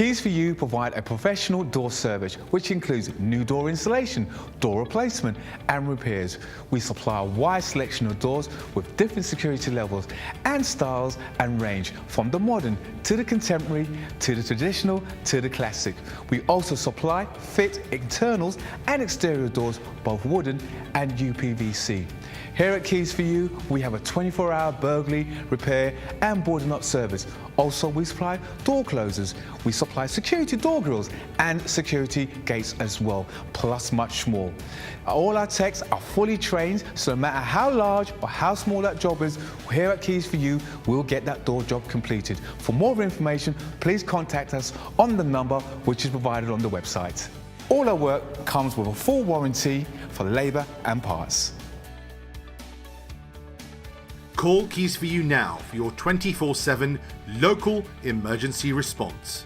Keys for You provide a professional door service which includes new door installation, door replacement and repairs. We supply a wide selection of doors with different security levels and styles and range, from the modern to the contemporary to the traditional to the classic. We also supply, fit internals and exterior doors, both wooden and uPVC. Here at Keys for You, we have a 24-hour burglary, repair and boarding up service. Also, we supply door closers. We supply security door grills and security gates as well, plus much more. All our techs are fully trained, so no matter how large or how small that job is, here at Keys for You, we'll get that door job completed. For more information, please contact us on the number which is provided on the website. All our work comes with a full warranty for labour and parts. Call Keys for You now for your 24/7 local emergency response.